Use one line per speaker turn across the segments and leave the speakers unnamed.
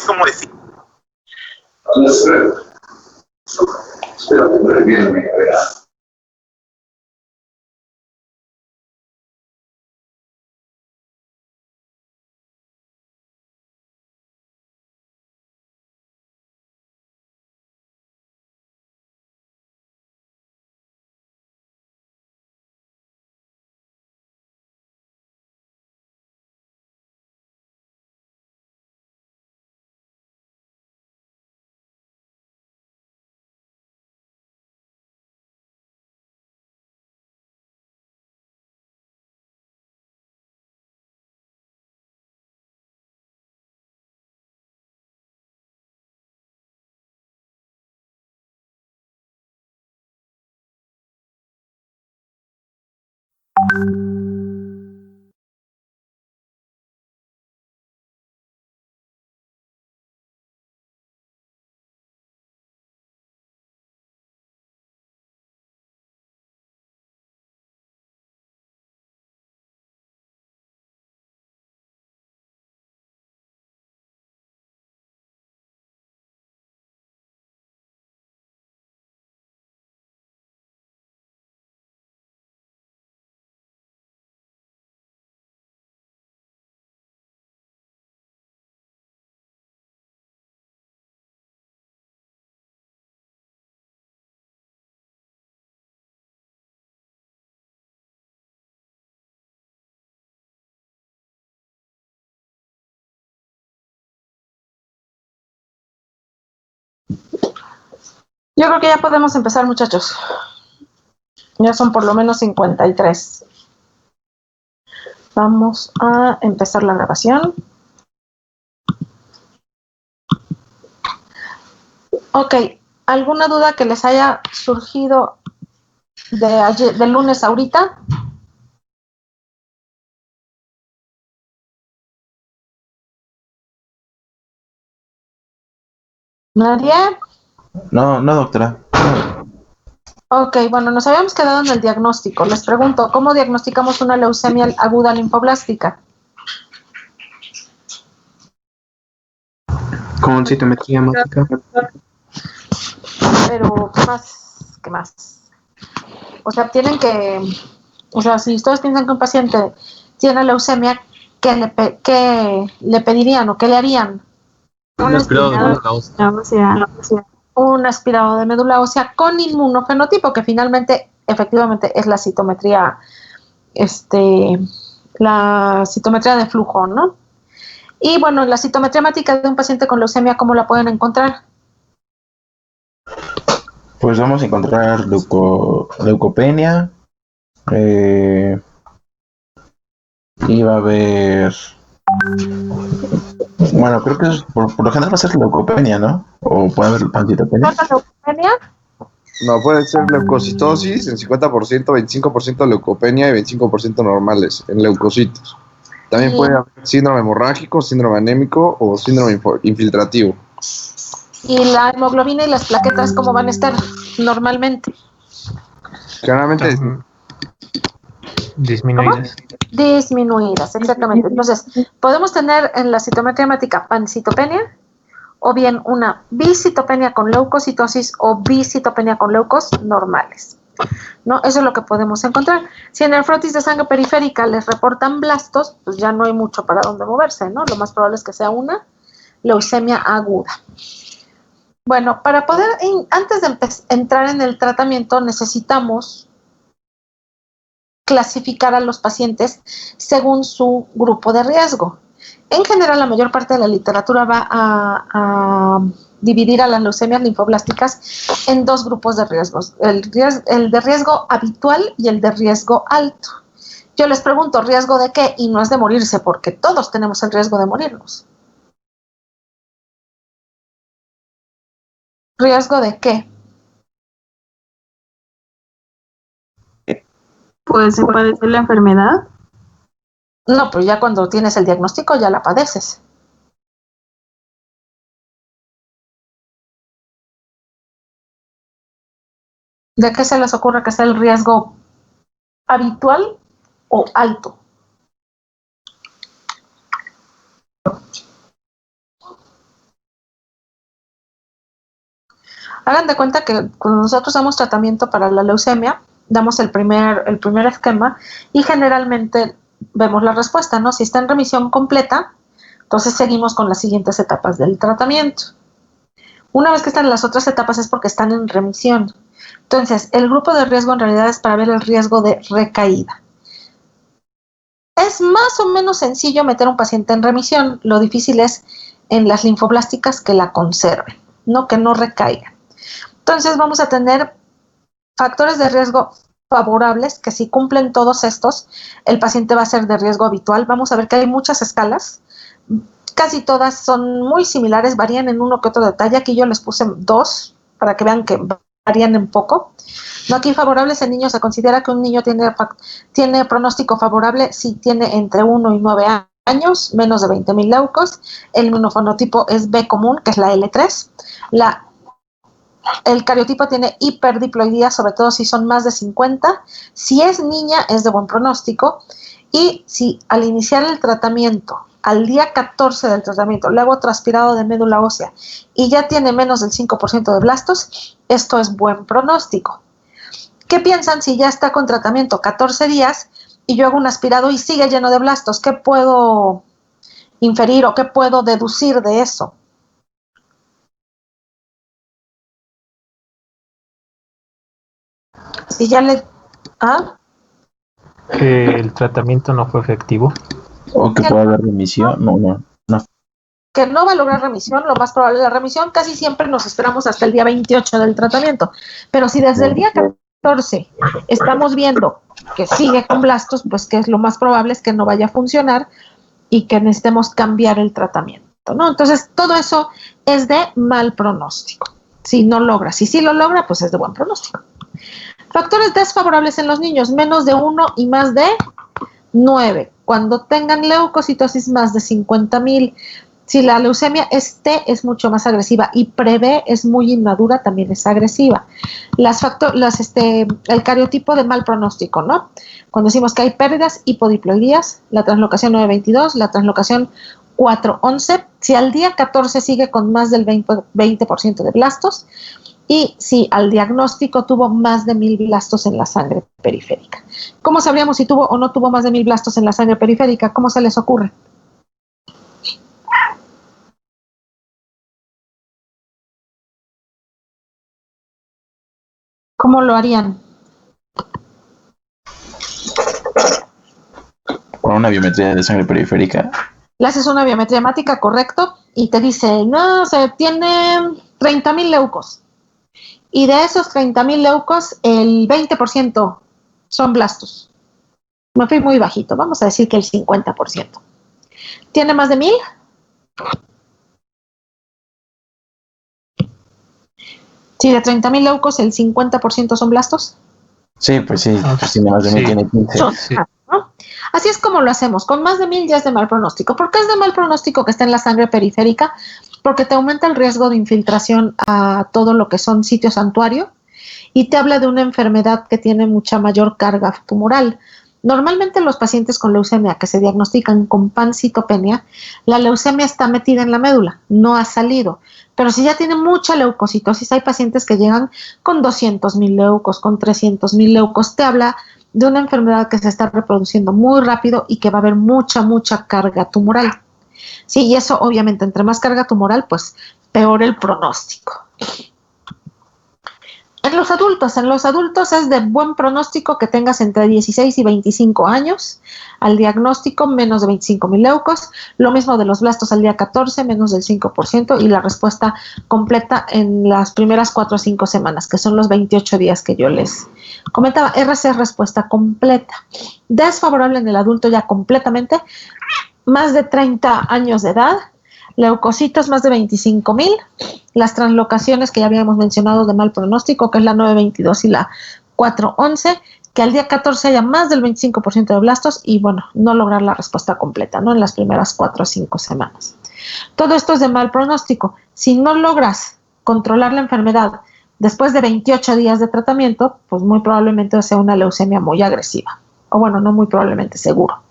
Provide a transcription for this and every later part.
como decir.
Espérate, viene, a ver.
Yo creo que ya podemos empezar, muchachos. Ya son por lo menos 53. Vamos a empezar la grabación. Ok, ¿alguna duda que les haya surgido del lunes ahorita? ¿Nadie?
No, doctora.
Ok, bueno, nos habíamos quedado en el diagnóstico. Les pregunto, ¿cómo diagnosticamos una leucemia aguda linfoblástica?
Con citometría hemática.
Pero, ¿qué más? O sea, si ustedes piensan que un paciente tiene leucemia, ¿qué le pedirían o qué le harían?
Un aspirado de médula ósea.
Un aspirado de médula ósea con inmunofenotipo, que finalmente, efectivamente, es la citometría, la citometría de flujo, ¿no? Y bueno, la citometría hemática de un paciente con leucemia, ¿cómo la pueden encontrar?
Pues vamos a encontrar leucopenia. Y va a haber... Bueno, creo que por lo general va a ser leucopenia, ¿no? O puede haber pancitopenia.
¿La leucopenia?
No, puede ser leucocitosis en 50%, 25% leucopenia y 25% normales en leucocitos. También puede haber síndrome hemorrágico, síndrome anémico o síndrome infiltrativo.
¿Y la hemoglobina y las plaquetas cómo van a estar normalmente?
Generalmente
disminuidas.
Disminuidas, exactamente. Entonces, podemos tener en la citometría hemática pancitopenia, o bien una bicitopenia con leucocitosis o bicitopenia con leucos normales, ¿no? Eso es lo que podemos encontrar. Si en el frotis de sangre periférica les reportan blastos, pues ya no hay mucho para dónde moverse, ¿no? Lo más probable es que sea una leucemia aguda. Bueno, para poder, antes de entrar en el tratamiento, necesitamos clasificar a los pacientes según su grupo de riesgo. En general, la mayor parte de la literatura va a dividir a las leucemias linfoblásticas en dos grupos de riesgos, el de riesgo habitual y el de riesgo alto. Yo les pregunto, ¿riesgo de qué? Y no es de morirse, porque todos tenemos el riesgo de morirnos. ¿Riesgo de qué?
Pues se padece la enfermedad.
No, pero ya cuando tienes el diagnóstico ya la padeces. ¿De qué se les ocurre que sea el riesgo habitual o alto? Hagan de cuenta que cuando nosotros damos tratamiento para la leucemia, damos el primer esquema y generalmente vemos la respuesta, ¿no? Si está en remisión completa, entonces seguimos con las siguientes etapas del tratamiento. Una vez que están en las otras etapas es porque están en remisión. Entonces, el grupo de riesgo en realidad es para ver el riesgo de recaída. Es más o menos sencillo meter a un paciente en remisión. Lo difícil es en las linfoblásticas que la conserven, ¿no? Que no recaigan. Entonces, vamos a tener factores de riesgo favorables, que si cumplen todos estos, el paciente va a ser de riesgo habitual. Vamos a ver que hay muchas escalas, casi todas son muy similares, varían en uno que otro detalle. Aquí yo les puse 2 para que vean que varían en poco. No, aquí favorables en niños, se considera que un niño tiene pronóstico favorable si tiene entre 1 y 9 años, menos de 20.000 leucos. El inmunofenotipo es B común, que es la L3. El cariotipo tiene hiperdiploidía, sobre todo si son más de 50. Si es niña, es de buen pronóstico. Y si al iniciar el tratamiento, al día 14 del tratamiento, le hago transpirado de médula ósea y ya tiene menos del 5% de blastos, esto es buen pronóstico. ¿Qué piensan si ya está con tratamiento 14 días y yo hago un aspirado y sigue lleno de blastos? ¿Qué puedo inferir o qué puedo deducir de eso? Si ya le... ¿Ah?
Que el tratamiento no fue efectivo.
O que pueda haber remisión. No.
Que no va a lograr remisión, lo más probable es la remisión. Casi siempre nos esperamos hasta el día 28 del tratamiento. Pero si desde el día 14 estamos viendo que sigue con blastos, pues que es lo más probable es que no vaya a funcionar y que necesitemos cambiar el tratamiento, ¿no? Entonces, todo eso es de mal pronóstico. Si no logra, si sí lo logra, pues es de buen pronóstico. Factores desfavorables en los niños, menos de 1 y más de 9. Cuando tengan leucocitosis más de 50.000, si la leucemia es T, es mucho más agresiva, y pre-B es muy inmadura, también es agresiva. El cariotipo de mal pronóstico, ¿no? Cuando decimos que hay pérdidas, hipodiploidías, la translocación 922, la translocación 411, si al día 14 sigue con más del 20% de blastos, y si al diagnóstico tuvo más de 1.000 blastos en la sangre periférica. ¿Cómo sabríamos si tuvo o no tuvo más de 1.000 blastos en la sangre periférica? ¿Cómo se les ocurre? ¿Cómo lo harían?
Con una biometría de sangre periférica.
Le haces una biometría hemática, correcto, y te dice, no, se tiene 30.000 leucos. Y de esos 30.000 leucos, el 20% son blastos. Me fui muy bajito, vamos a decir que el 50%. ¿Tiene más de 1.000? Si de 30.000 leucos, el 50% son blastos.
Sí, pues sí, pues tiene más de 1.000, tiene 15.
¿No? Así es como lo hacemos. Con más de 1.000 ya es de mal pronóstico. ¿Por qué es de mal pronóstico que esté en la sangre periférica? Porque te aumenta el riesgo de infiltración a todo lo que son sitios santuario y te habla de una enfermedad que tiene mucha mayor carga tumoral. Normalmente los pacientes con leucemia que se diagnostican con pancitopenia, la leucemia está metida en la médula, no ha salido. Pero si ya tiene mucha leucocitosis, hay pacientes que llegan con 200.000 leucos, con 300.000 leucos. Te habla de una enfermedad que se está reproduciendo muy rápido y que va a haber mucha carga tumoral. Sí, y eso obviamente, entre más carga tumoral, pues peor el pronóstico. En los adultos es de buen pronóstico que tengas entre 16 y 25 años, al diagnóstico menos de 25.000 leucos, lo mismo de los blastos al día 14, menos del 5%, y la respuesta completa en las primeras 4 o 5 semanas, que son los 28 días que yo les comentaba. RC es respuesta completa. Desfavorable en el adulto ya completamente, más de 30 años de edad, leucocitos más de 25.000, las translocaciones que ya habíamos mencionado de mal pronóstico, que es la 922 y la 411, que al día 14 haya más del 25% de blastos y, bueno, no lograr la respuesta completa, ¿no? En las primeras 4 o 5 semanas. Todo esto es de mal pronóstico. Si no logras controlar la enfermedad después de 28 días de tratamiento, pues muy probablemente sea una leucemia muy agresiva. O bueno, no muy probablemente, seguro.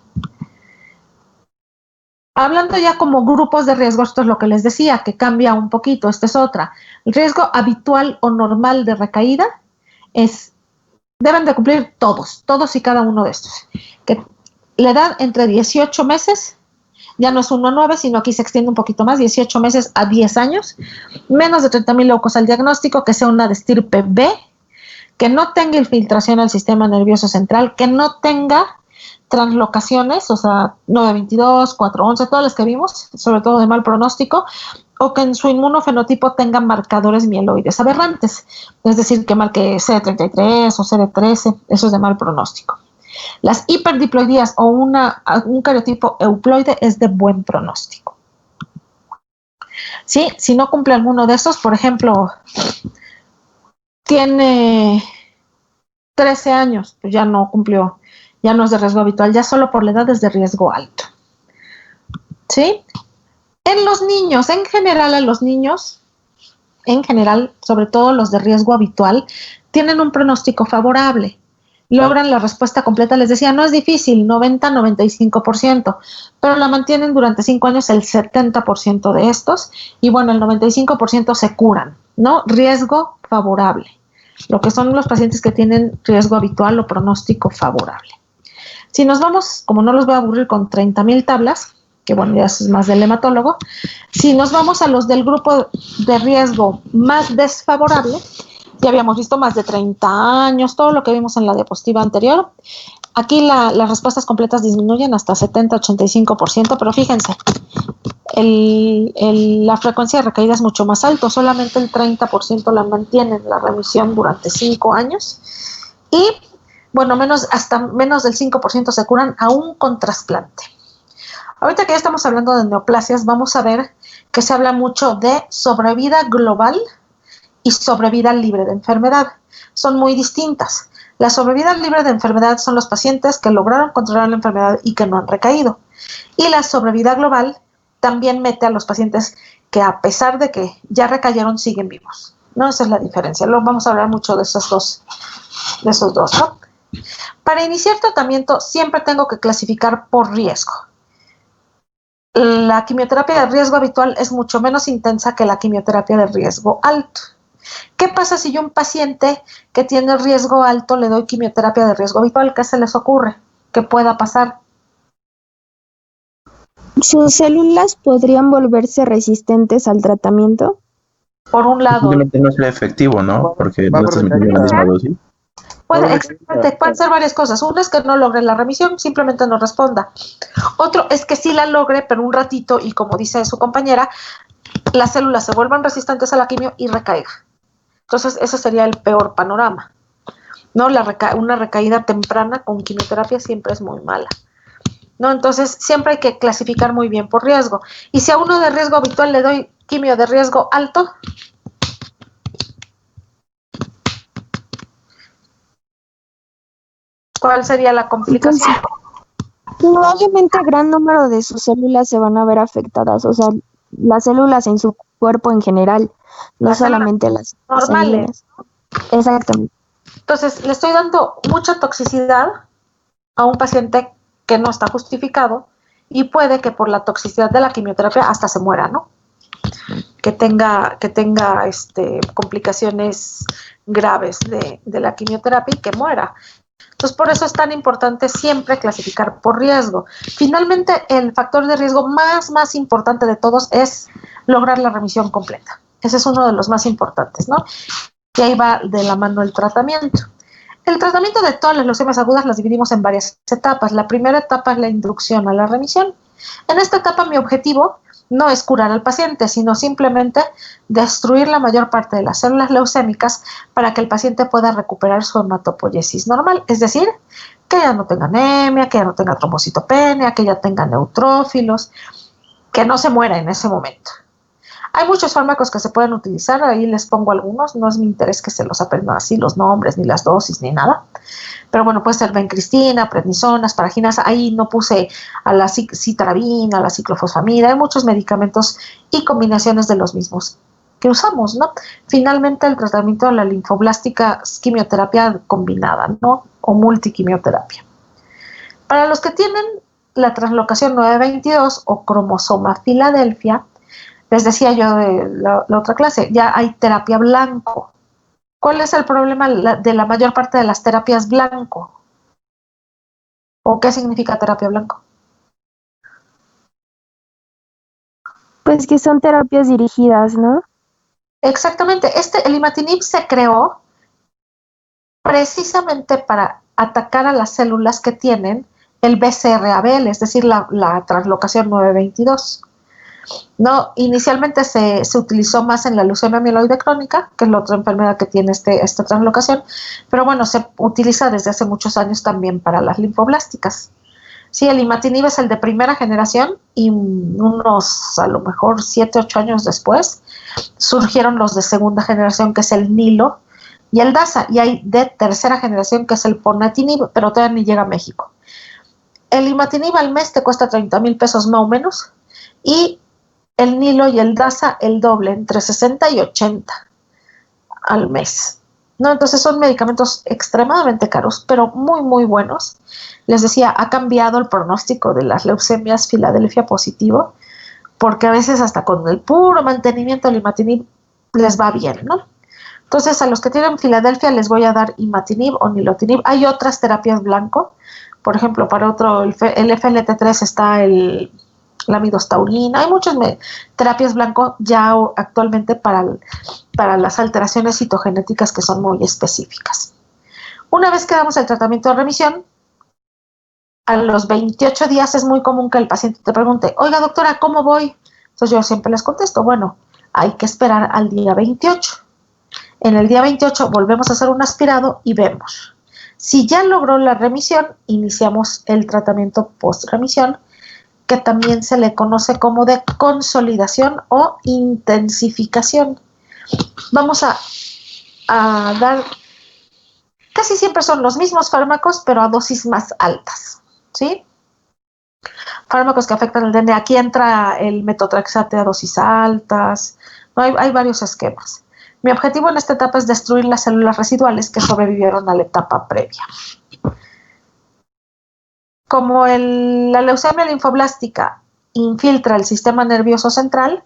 Hablando ya como grupos de riesgo, esto es lo que les decía, que cambia un poquito, esta es otra. El riesgo habitual o normal de recaída deben de cumplir todos y cada uno de estos. Que la edad entre 18 meses, ya no es 1 a 9, sino aquí se extiende un poquito más, 18 meses a 10 años, menos de 30,000 leucos al diagnóstico, que sea una de estirpe B, que no tenga infiltración al sistema nervioso central, que no tenga translocaciones, o sea, 922, 411, todas las que vimos, sobre todo de mal pronóstico, o que en su inmunofenotipo tengan marcadores mieloides aberrantes, es decir, que marque CD33 o CD13, eso es de mal pronóstico. Las hiperdiploidías o un cariotipo euploide es de buen pronóstico. ¿Sí? Si no cumple alguno de estos, por ejemplo, tiene 13 años, pues ya no cumplió, ya no es de riesgo habitual, ya solo por la edad es de riesgo alto. ¿Sí? En los niños, en general, sobre todo los de riesgo habitual, tienen un pronóstico favorable. Logran la respuesta completa, les decía, no es difícil, 90-95%, pero la mantienen durante 5 años el 70% de estos, y bueno, el 95% se curan, ¿no? Riesgo favorable, lo que son los pacientes que tienen riesgo habitual o pronóstico favorable. Si nos vamos, como no los voy a aburrir con 30,000 tablas, que bueno, ya es más del hematólogo, si nos vamos a los del grupo de riesgo más desfavorable, ya habíamos visto más de 30 años, todo lo que vimos en la diapositiva anterior. Aquí las respuestas completas disminuyen hasta 70-85%, pero fíjense, la frecuencia de recaída es mucho más alto, solamente el 30% la mantienen la remisión durante 5 años. Y, bueno, hasta menos del 5% se curan aún con trasplante. Ahorita que ya estamos hablando de neoplasias, vamos a ver que se habla mucho de sobrevida global y sobrevida libre de enfermedad. Son muy distintas. La sobrevida libre de enfermedad son los pacientes que lograron controlar la enfermedad y que no han recaído. Y la sobrevida global también mete a los pacientes que, a pesar de que ya recayeron, siguen vivos, ¿no? Esa es la diferencia. Luego vamos a hablar mucho de esos dos, ¿no? Para iniciar tratamiento siempre tengo que clasificar por riesgo. La quimioterapia de riesgo habitual es mucho menos intensa que la quimioterapia de riesgo alto. ¿Qué pasa si yo a un paciente que tiene riesgo alto le doy quimioterapia de riesgo habitual? ¿Qué se les ocurre que pueda pasar?
¿Sus células podrían volverse resistentes al tratamiento?
Por un lado.
Simplemente no será efectivo, ¿no? Porque no estás metiendo la misma dosis.
Pueden ser varias cosas. Una es que no logre la remisión, simplemente no responda. Otro es que sí la logre, pero un ratito, y como dice su compañera, las células se vuelvan resistentes a la quimio y recaiga. Entonces, ese sería el peor panorama, ¿no? Una recaída temprana con quimioterapia siempre es muy mala, ¿no? Entonces, siempre hay que clasificar muy bien por riesgo. Y si a uno de riesgo habitual le doy quimio de riesgo alto, ¿cuál sería la complicación?
Probablemente gran número de sus células se van a ver afectadas, o sea, las células en su cuerpo en general, no solamente las normales. Exactamente.
Entonces, le estoy dando mucha toxicidad a un paciente que no está justificado y puede que por la toxicidad de la quimioterapia hasta se muera, ¿no? Que tenga complicaciones graves de la quimioterapia y que muera. Entonces, por eso es tan importante siempre clasificar por riesgo. Finalmente, el factor de riesgo más importante de todos es lograr la remisión completa. Ese es uno de los más importantes, ¿no? Y ahí va de la mano el tratamiento. El tratamiento de todas las leucemias agudas las dividimos en varias etapas. La primera etapa es la inducción a la remisión. En esta etapa mi objetivo no es curar al paciente, sino simplemente destruir la mayor parte de las células leucémicas para que el paciente pueda recuperar su hematopoiesis normal, es decir, que ya no tenga anemia, que ya no tenga trombocitopenia, que ya tenga neutrófilos, que no se muera en ese momento. Hay muchos fármacos que se pueden utilizar, ahí les pongo algunos, no es mi interés que se los aprendan así, los nombres, ni las dosis, ni nada. Pero bueno, puede ser bencristina, prednisona, asparaginasa, ahí no puse a la citarabina, a la ciclofosfamida, hay muchos medicamentos y combinaciones de los mismos que usamos, ¿no? Finalmente, el tratamiento de la linfoblástica es quimioterapia combinada, ¿no? O multiquimioterapia. Para los que tienen la translocación 922 o cromosoma Filadelfia, les decía yo de la otra clase, ya hay terapia blanco. ¿Cuál es el problema de la mayor parte de las terapias blanco? ¿O qué significa terapia blanco?
Pues que son terapias dirigidas, ¿no?
Exactamente. El imatinib se creó precisamente para atacar a las células que tienen el BCR-ABL, es decir, la translocación 922. No, inicialmente se utilizó más en la leucemia mieloide crónica, que es la otra enfermedad que tiene esta translocación, pero bueno, se utiliza desde hace muchos años también para las linfoblásticas. Sí, el imatinib es el de primera generación y unos, a lo mejor 7, 8 años después, surgieron los de segunda generación, que es el Nilo y el Daza, y hay de tercera generación, que es el ponatinib, pero todavía ni llega a México. El imatinib al mes te cuesta 30,000 pesos más o menos, y el Nilo y el Daza el doble, entre 60 y 80 al mes. ¿No? Entonces son medicamentos extremadamente caros, pero muy, muy buenos. Les decía, ha cambiado el pronóstico de las leucemias Filadelfia positivo, porque a veces hasta con el puro mantenimiento del imatinib les va bien, ¿no? Entonces, a los que tienen Filadelfia les voy a dar imatinib o nilotinib. Hay otras terapias blanco, por ejemplo, para el FLT3 está la midostaurina. Hay muchas terapias blanco ya actualmente para las alteraciones citogenéticas que son muy específicas. Una vez que damos el tratamiento de remisión, a los 28 días es muy común que el paciente te pregunte, oiga doctora, ¿cómo voy? Entonces yo siempre les contesto, bueno, hay que esperar al día 28. En el día 28 volvemos a hacer un aspirado y vemos. Si ya logró la remisión, iniciamos el tratamiento post-remisión, que también se le conoce como de consolidación o intensificación. Vamos a dar, casi siempre son los mismos fármacos, pero a dosis más altas, ¿sí? Fármacos que afectan el DNA. Aquí entra el metotrexate a dosis altas. No, hay varios esquemas. Mi objetivo en esta etapa es destruir las células residuales que sobrevivieron a la etapa previa. Como la leucemia linfoblástica infiltra el sistema nervioso central,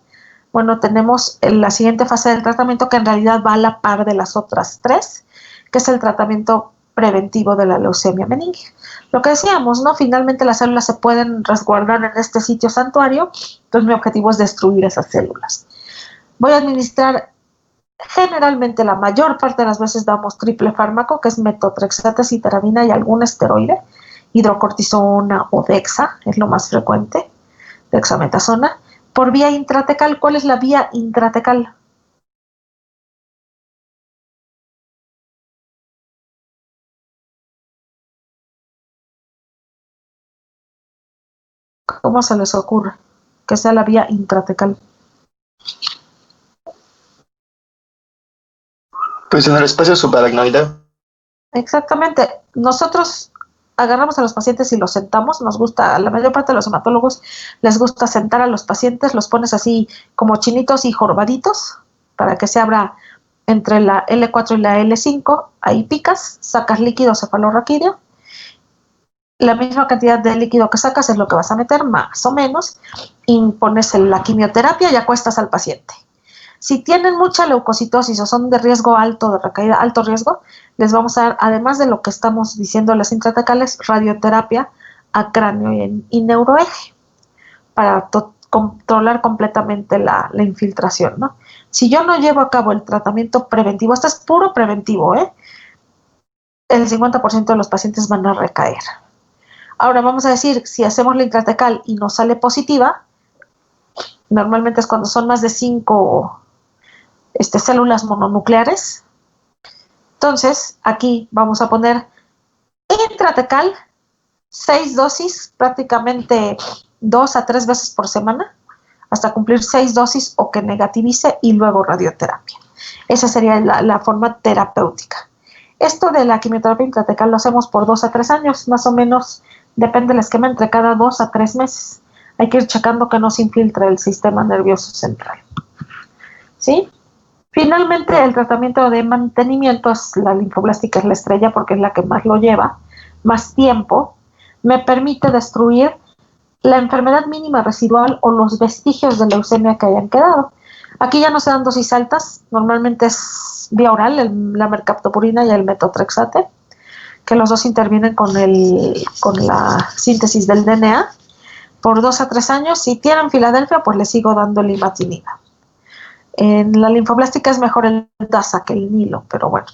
bueno, tenemos la siguiente fase del tratamiento, que en realidad va a la par de las otras tres, que es el tratamiento preventivo de la leucemia meningia. Lo que decíamos, ¿no? Finalmente las células se pueden resguardar en este sitio santuario, entonces mi objetivo es destruir esas células. Voy a administrar, generalmente la mayor parte de las veces damos triple fármaco, que es metotrexate, citaramina y algún esteroide, hidrocortisona o dexa, es lo más frecuente, dexametasona. Por vía intratecal, ¿cuál es la vía intratecal? ¿Cómo se les ocurre que sea la vía intratecal?
Pues en el espacio subaracnoide.
Exactamente. Nosotros agarramos a los pacientes y los sentamos. Nos gusta, a la mayor parte de los hematólogos les gusta sentar a los pacientes, los pones así como chinitos y jorobaditos para que se abra entre la L4 y la L5. Ahí picas, sacas líquido cefalorraquídeo. La misma cantidad de líquido que sacas es lo que vas a meter, más o menos, y pones la quimioterapia y acuestas al paciente. Si tienen mucha leucocitosis o son de riesgo alto, de recaída, alto riesgo, les vamos a dar, además de lo que estamos diciendo las intratecales, radioterapia a cráneo y neuroeje para controlar completamente la infiltración, ¿no? Si yo no llevo a cabo el tratamiento preventivo, esto es puro preventivo, el 50% de los pacientes van a recaer. Ahora vamos a decir, si hacemos la intratecal y nos sale positiva, normalmente es cuando son más de 5 células mononucleares. Entonces, aquí vamos a poner intratecal, 6 dosis, prácticamente 2 a 3 veces por semana, hasta cumplir 6 dosis o que negativice, y luego radioterapia. Esa sería la forma terapéutica. Esto de la quimioterapia intratecal lo hacemos por 2 a 3 años, más o menos, depende del esquema, entre cada 2 a 3 meses. Hay que ir checando que no se infiltre el sistema nervioso central. ¿Sí? Finalmente, el tratamiento de mantenimiento es la linfoblástica, es la estrella porque es la que más lo lleva, más tiempo. Me permite destruir la enfermedad mínima residual o los vestigios de leucemia que hayan quedado. Aquí ya no se dan dosis altas, normalmente es vía oral, la mercaptopurina y el metotrexate, que los dos intervienen con la síntesis del DNA por 2 a 3 años. Si tienen Filadelfia, pues les sigo dando el imatinib. En la linfoblástica es mejor el DASA que el Nilo, pero bueno,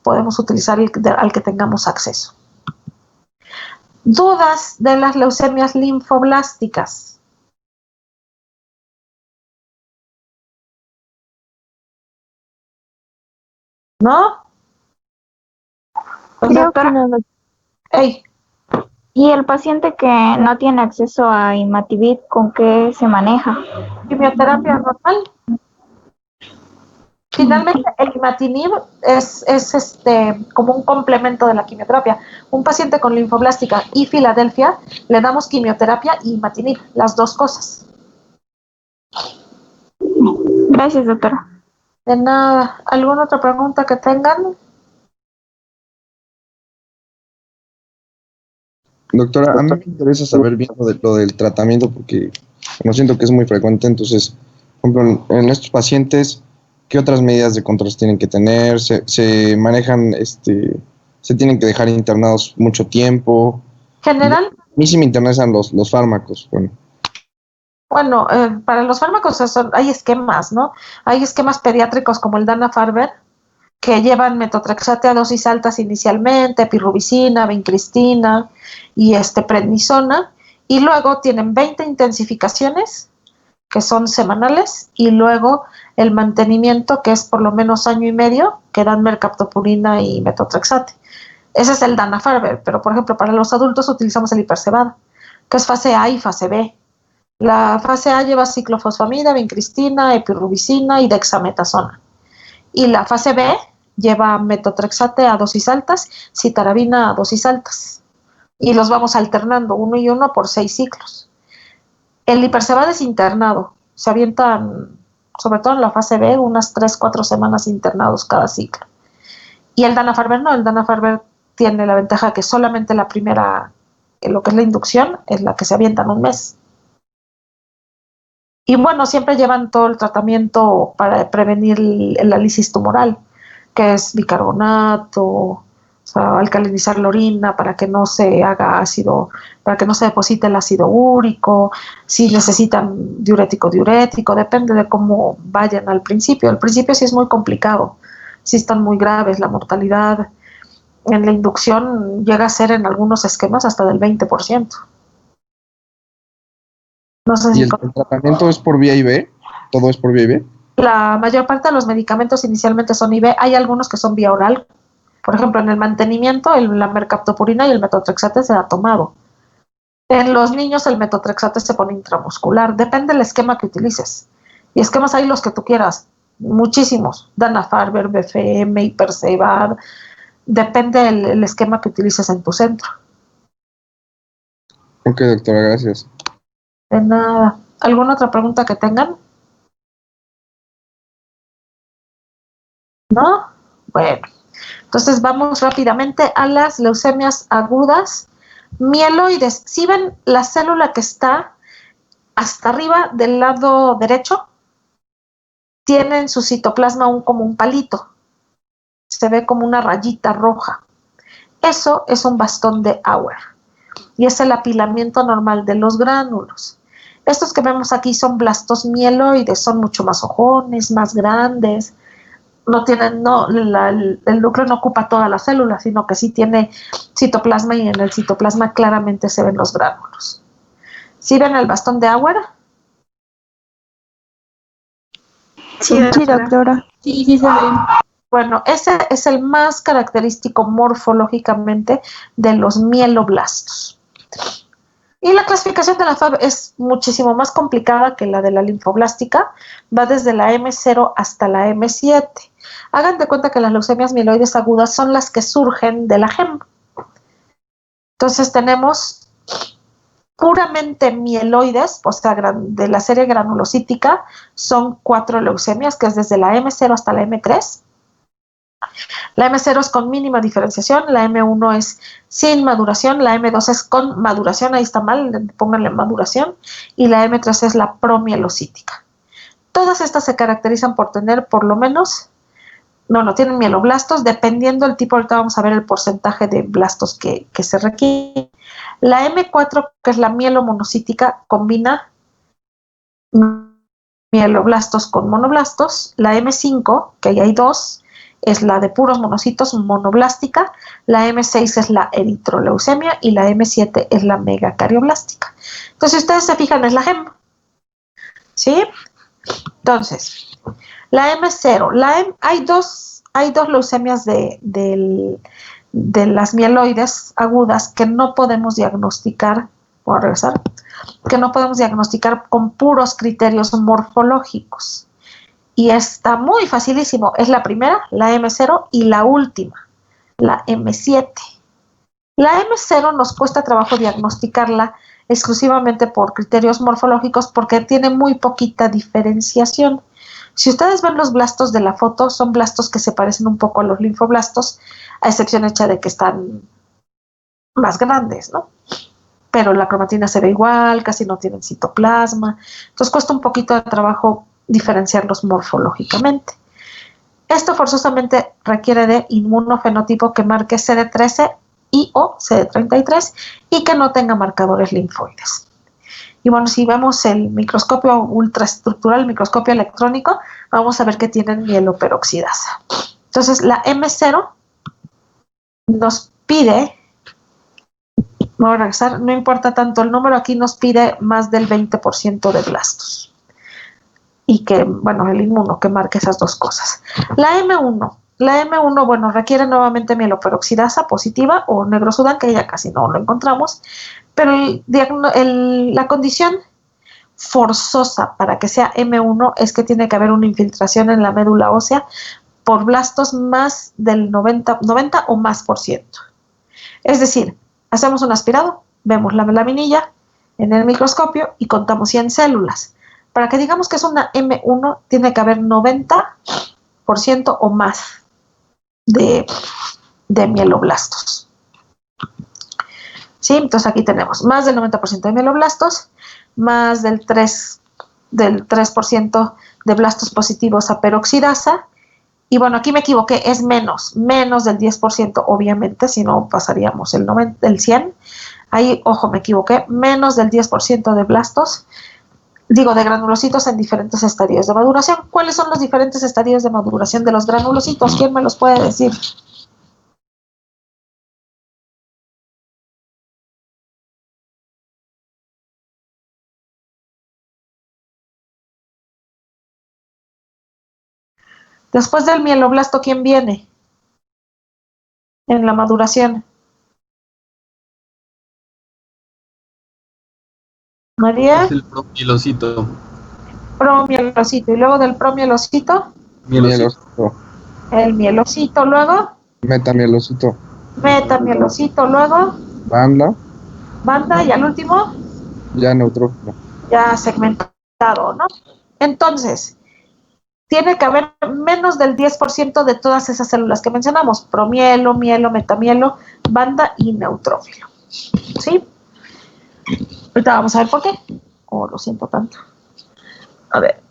podemos utilizar al que tengamos acceso. ¿Dudas de las leucemias linfoblásticas? ¿No? Pues,
Creo
doctora,
que no, doctora.
hey,
¿Y el paciente que no tiene acceso a imatinib, con qué se maneja?
quimioterapia normal. Finalmente, el imatinib es como un complemento de la quimioterapia. Un paciente con linfoblástica y Filadelfia, le damos quimioterapia y imatinib, las dos cosas.
Gracias, doctora.
De nada. ¿Alguna otra pregunta que tengan?
Doctora, a mí me interesa saber bien lo del tratamiento porque no siento que es muy frecuente. Entonces, por ejemplo, en estos pacientes, ¿qué otras medidas de control tienen que tener? ¿Se manejan, se tienen que dejar internados mucho tiempo?
General,
A mí sí me interesan los fármacos.
bueno, para los fármacos hay esquemas, ¿no? Hay esquemas pediátricos como el Dana-Farber, que llevan metotrexate a dosis altas inicialmente, pirubicina, vincristina y prednisona, y luego tienen 20 intensificaciones, que son semanales, y luego el mantenimiento, que es por lo menos año y medio, que dan mercaptopurina y metotrexate. Ese es el Dana-Farber, pero por ejemplo para los adultos utilizamos el Hipersevada, que es fase A y fase B. La fase A lleva ciclofosfamida, vincristina, epirubicina y dexametasona. Y la fase B lleva metotrexate a dosis altas, citarabina a dosis altas. Y los vamos alternando uno y uno por 6 ciclos. El Hipersevada es internado. Se avientan, sobre todo en la fase B, unas 3-4 semanas internados cada ciclo. Y el Dana-Farber no, el Dana-Farber tiene la ventaja que solamente la primera, lo que es la inducción, es la que se avienta en un mes. Y bueno, siempre llevan todo el tratamiento para prevenir la lisis tumoral, que es bicarbonato, o sea, alcalinizar la orina para que no se haga ácido, para que no se deposite el ácido úrico, si necesitan diurético, depende de cómo vayan al principio. Al principio sí es muy complicado, sí están muy graves, la mortalidad en la inducción llega a ser en algunos esquemas hasta del 20%. No sé
¿Y
si
el tratamiento es por vía IV? ¿Todo es por vía IV?
la mayor parte de los medicamentos inicialmente son IV, hay algunos que son vía oral. Por ejemplo, en el mantenimiento, la mercaptopurina y el metotrexate se ha tomado. En los niños el metotrexate se pone intramuscular, depende del esquema que utilices. Y esquemas hay los que tú quieras, muchísimos. Dana-Farber, BFM, Hipersevad, depende el esquema que utilices en tu centro.
Ok, doctora, gracias.
De nada. ¿Alguna otra pregunta que tengan? ¿No? Bueno, entonces vamos rápidamente a las leucemias agudas mieloides. ¿Sí ven la célula que está hasta arriba del lado derecho? Tiene en su citoplasma como un palito. Se ve como una rayita roja. Eso es un bastón de Auer y es el apilamiento normal de los gránulos. Estos que vemos aquí son blastos mieloides, son mucho más ojones, más grandes. No tienen, el núcleo no ocupa toda la célula, sino que sí tiene citoplasma y en el citoplasma claramente se ven los gránulos. ¿Sí ven el bastón de Auer?
Sí, doctora.
Sí, sí se ve.
Bueno, ese es el más característico morfológicamente de los mieloblastos. Y la clasificación de la FAB es muchísimo más complicada que la de la linfoblástica, va desde la M0 hasta la M7. Hagan de cuenta que las leucemias mieloides agudas son las que surgen de la GEM. Entonces tenemos puramente mieloides, o sea, de la serie granulocítica, son 4 leucemias, que es desde la M0 hasta la M3. La M0 es con mínima diferenciación, la M1 es sin maduración, la M2 es con maduración, ahí está mal, pónganle maduración, y la M3 es la promielocítica. Todas estas se caracterizan por tener por lo menos, no tienen mieloblastos, dependiendo del tipo, ahorita vamos a ver el porcentaje de blastos que se requiere. La M4, que es la mielomonocítica, combina mieloblastos con monoblastos. La M5, que ahí hay dos, es la de puros monocitos, monoblástica. La M6 es la eritroleucemia y la M7 es la megacariblástica. Entonces, si ustedes se fijan, es la GEM. ¿Sí? Entonces, la M0, hay dos leucemias de las mieloides agudas que no podemos diagnosticar, voy a regresar, que no podemos diagnosticar con puros criterios morfológicos. Y está muy facilísimo. Es la primera, la M0, y la última, la M7. La M0 nos cuesta trabajo diagnosticarla exclusivamente por criterios morfológicos porque tiene muy poquita diferenciación. Si ustedes ven los blastos de la foto, son blastos que se parecen un poco a los linfoblastos, a excepción hecha de que están más grandes, ¿no? Pero la cromatina se ve igual, casi no tienen citoplasma. Entonces cuesta un poquito de trabajo diferenciarlos morfológicamente. Esto forzosamente requiere de inmunofenotipo que marque CD13 y o CD33 y que no tenga marcadores linfoides. Y bueno, si vemos el microscopio ultraestructural, el microscopio electrónico, vamos a ver que tienen mieloperoxidasa. Entonces, la M0 nos pide, voy a regresar, no importa tanto el número, aquí nos pide más del 20% de blastos. Y que, bueno, el inmuno que marque esas dos cosas. La M1, bueno, requiere nuevamente mieloperoxidasa positiva o negrosudan, que ya casi no lo encontramos, pero la condición forzosa para que sea M1 es que tiene que haber una infiltración en la médula ósea por blastos más del 90 o más por ciento. Es decir, hacemos un aspirado, vemos la laminilla en el microscopio y contamos 100 células. Para que digamos que es una M1, tiene que haber 90% o más de mieloblastos. ¿Sí? Entonces aquí tenemos más del 90% de mieloblastos, más del 3% de blastos positivos a peroxidasa. Y bueno, aquí me equivoqué, es menos del 10%, obviamente, si no pasaríamos el 100. Ahí, ojo, me equivoqué, menos del 10% de blastos, de granulocitos en diferentes estadios de maduración. ¿Cuáles son los diferentes estadios de maduración de los granulocitos? ¿Quién me los puede decir? Después del mieloblasto, ¿quién viene en la maduración? María.
Es el promielocito.
Promielocito. Y luego del promielocito,
Mielocito.
el mielocito, luego
Metamielocito.
metamielocito, luego banda y al último
Ya neutrófilo.
ya segmentado, ¿no? Entonces, tiene que haber menos del 10% de todas esas células que mencionamos: promielo, mielo, metamielo, banda y neutrófilo. ¿Sí? Ahorita vamos a ver por qué. Lo siento tanto. A ver.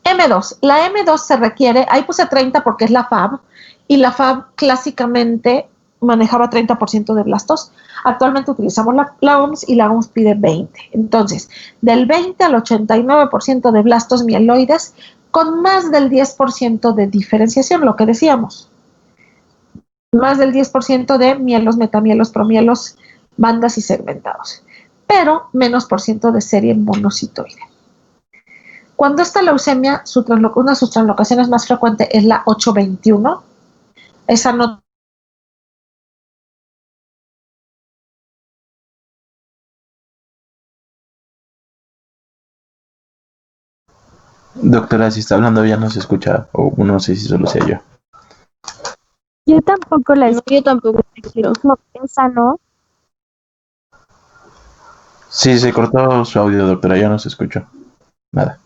M2. La M2 se requiere, ahí puse 30 porque es la FAB, y la FAB clásicamente manejaba 30% de blastos. Actualmente utilizamos la OMS y la OMS pide 20. Entonces, del 20 al 89% de blastos mieloides con más del 10% de diferenciación, lo que decíamos. Más del 10% de mielos, metamielos, promielos, bandas y segmentados. Pero menos por ciento de serie monocitoide. Cuando esta leucemia, una de sus translocaciones más frecuentes es la 821, esa no.
Doctora, si está hablando ya no se escucha, o no sé si solo sea yo.
Yo tampoco la escucho. Yo tampoco la quiero. No, esa no.
Sí, se cortó su audio, doctora, ya no se escuchó. Nada.